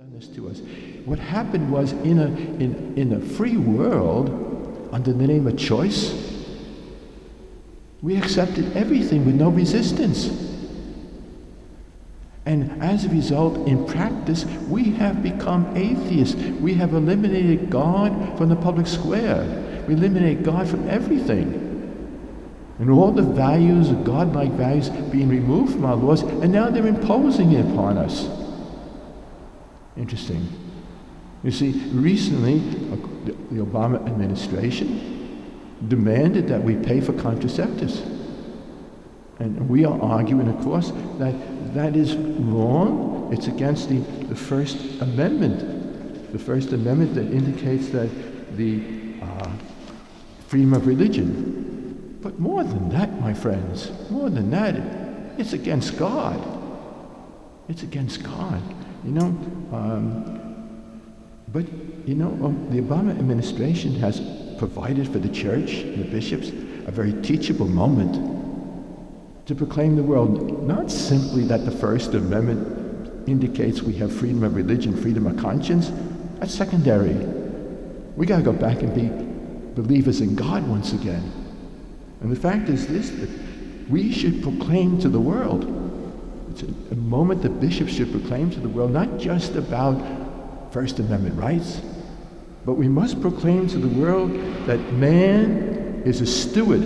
done this to us. What happened was in a free world, under the name of choice, we accepted everything with no resistance. And as a result, in practice, we have become atheists. We have eliminated God from the public square. We eliminated God from everything. And all the values, the God-like values, being removed from our laws, and now they're imposing it upon us. Interesting. You see, recently, the Obama administration demanded that we pay for contraceptives. And we are arguing, of course, that that is wrong. It's against the First Amendment. The First Amendment that indicates that the freedom of religion. But more than that, my friends, more than that, it's against God. It's against God. The Obama administration has provided for the church and the bishops a very teachable moment to proclaim the world, not simply that the First Amendment indicates we have freedom of religion, freedom of conscience. That's secondary. We got to go back and be believers in God once again. And the fact is this, that we should proclaim to the world. It's a moment that bishops should proclaim to the world, not just about First Amendment rights, but we must proclaim to the world that man is a steward,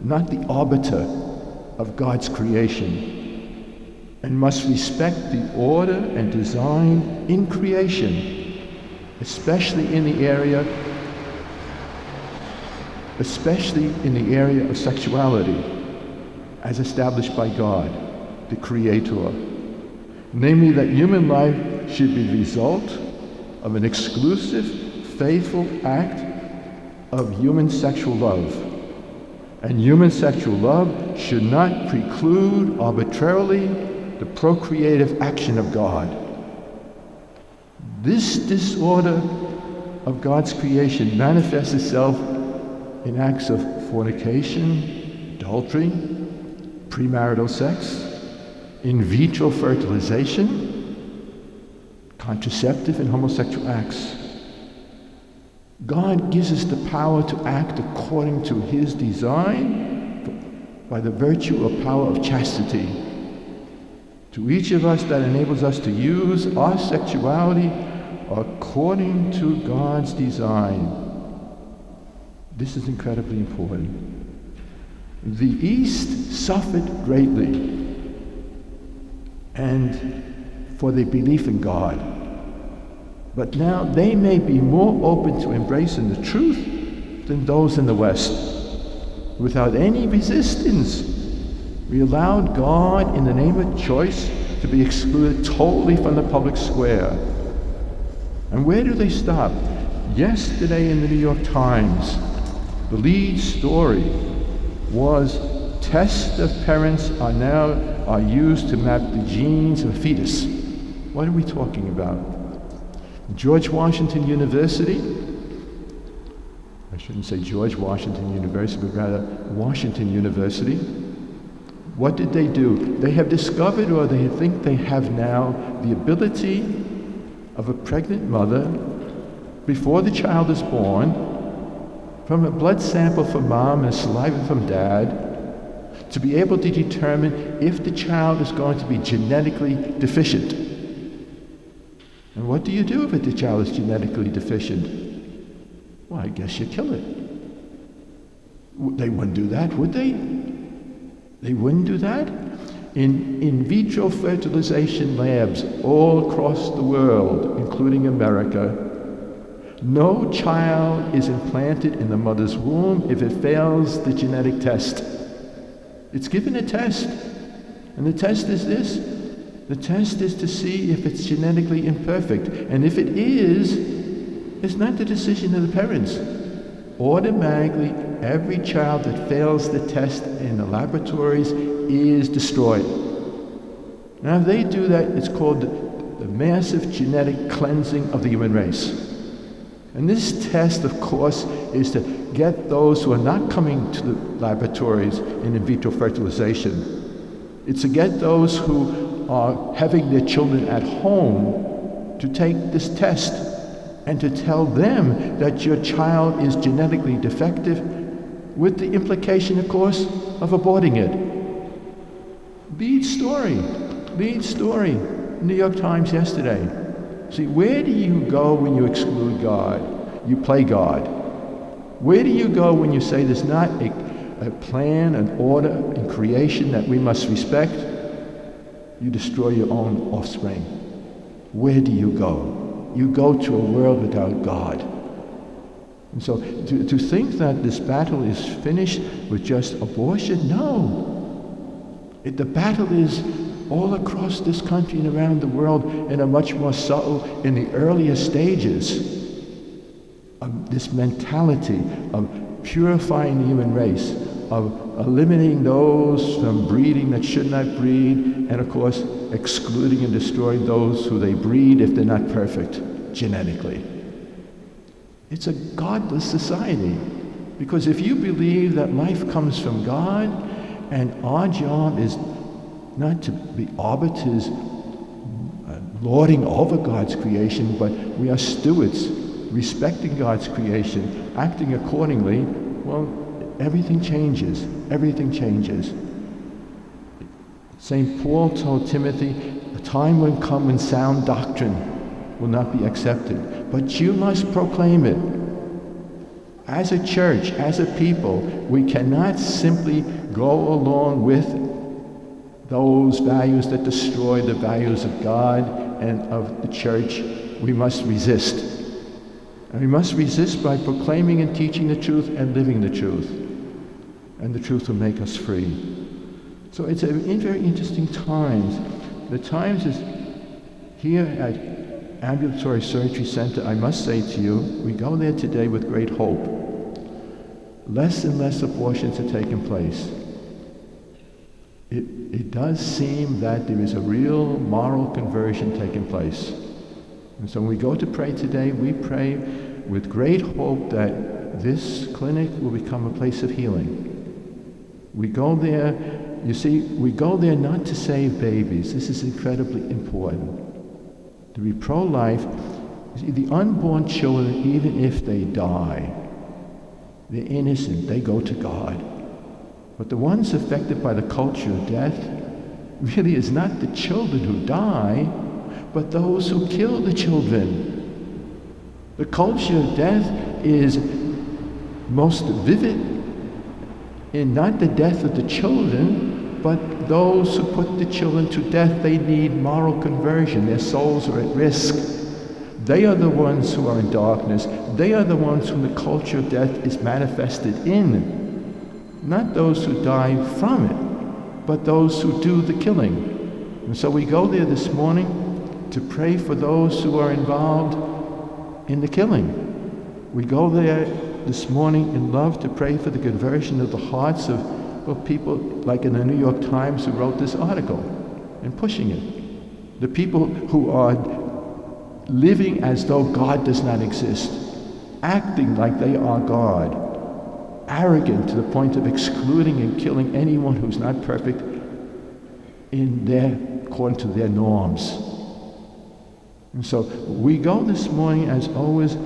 not the arbiter of God's creation, and must respect the order and design in creation, especially in the area of sexuality, as established by God, the Creator. Namely, that human life should be the result of an exclusive, faithful act of human sexual love. And human sexual love should not preclude arbitrarily the procreative action of God. This disorder of God's creation manifests itself in acts of fornication, adultery, premarital sex, in vitro fertilization, contraceptive and homosexual acts. God gives us the power to act according to His design by the virtue or power of chastity. To each of us, that enables us to use our sexuality according to God's design. This is incredibly important. The East suffered greatly and for their belief in God. But now they may be more open to embracing the truth than those in the West. Without any resistance, we allowed God, in the name of choice, to be excluded totally from the public square. And where do they stop? Yesterday in the New York Times, the lead story was tests of parents are used to map the genes of a fetus. What are we talking about? George Washington University, I shouldn't say George Washington University, but rather Washington University. What did they do? They have discovered, or they think they have now, the ability of a pregnant mother, before the child is born, from a blood sample from mom and saliva from dad, to be able to determine if the child is going to be genetically deficient. And what do you do if the child is genetically deficient? Well, I guess you kill it. They wouldn't do that, would they? They wouldn't do that? In vitro fertilization labs all across the world, including America, no child is implanted in the mother's womb if it fails the genetic test. It's given a test. And the test is this. The test is to see if it's genetically imperfect. And if it is, it's not the decision of the parents. Automatically, every child that fails the test in the laboratories is destroyed. Now, if they do that, it's called the massive genetic cleansing of the human race. And this test, of course, is to get those who are not coming to the laboratories in vitro fertilization. It's to get those who are having their children at home to take this test and to tell them that your child is genetically defective, with the implication, of course, of aborting it. Lead story. New York Times yesterday. See, where do you go when you exclude God? You play God. Where do you go when you say there's not a plan, an order in creation that we must respect? You destroy your own offspring. Where do you go? You go to a world without God. And so to think that this battle is finished with just abortion, no. The battle is all across this country and around the world in a much more subtle, in the earlier stages of this mentality of purifying the human race, of eliminating those from breeding that should not breed, and of course excluding and destroying those who they breed if they're not perfect genetically. It's a godless society, because if you believe that life comes from God and our job is not to be arbiters lording over God's creation, but we are stewards respecting God's creation, acting accordingly, well, everything changes. St. Paul told Timothy, a time will come when sound doctrine will not be accepted, but you must proclaim it. As a church, as a people, we cannot simply go along with those values that destroy the values of God and of the church. We must resist. And we must resist by proclaiming and teaching the truth and living the truth. And the truth will make us free. So it's a very interesting times. The Times is here at Ambulatory Surgery Center. I must say to you, we go there today with great hope. Less and less abortions are taking place. It does seem that there is a real moral conversion taking place. And so when we go to pray today, we pray with great hope that this clinic will become a place of healing. We go there, you see, we go there not to save babies. This is incredibly important. To be pro-life, the unborn children, even if they die, they're innocent, they go to God. But the ones affected by the culture of death really is not the children who die, but those who kill the children. The culture of death is most vivid in not the death of the children, but those who put the children to death. They need moral conversion. Their souls are at risk. They are the ones who are in darkness. They are the ones whom the culture of death is manifested in. Not those who die from it, but those who do the killing. And so we go there this morning to pray for those who are involved in the killing. We go there this morning in love to pray for the conversion of the hearts of people like in the New York Times who wrote this article and pushing it. The people who are living as though God does not exist, acting like they are God, arrogant to the point of excluding and killing anyone who's not perfect according to their norms. And so we go this morning, as always,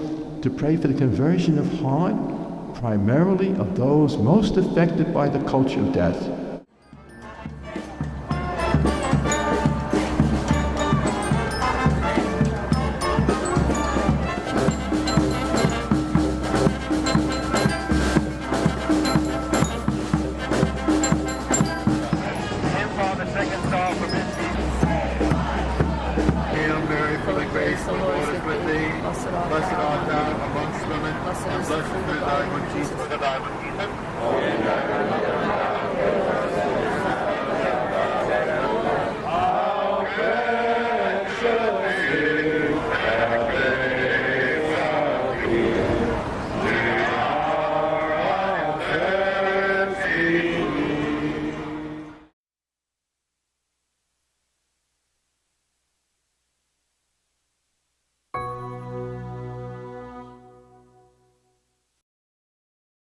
to pray for the conversion of heart, primarily of those most affected by the culture of death. Blessed art thou amongst women, and blessed is the fruit of thy womb, Jesus.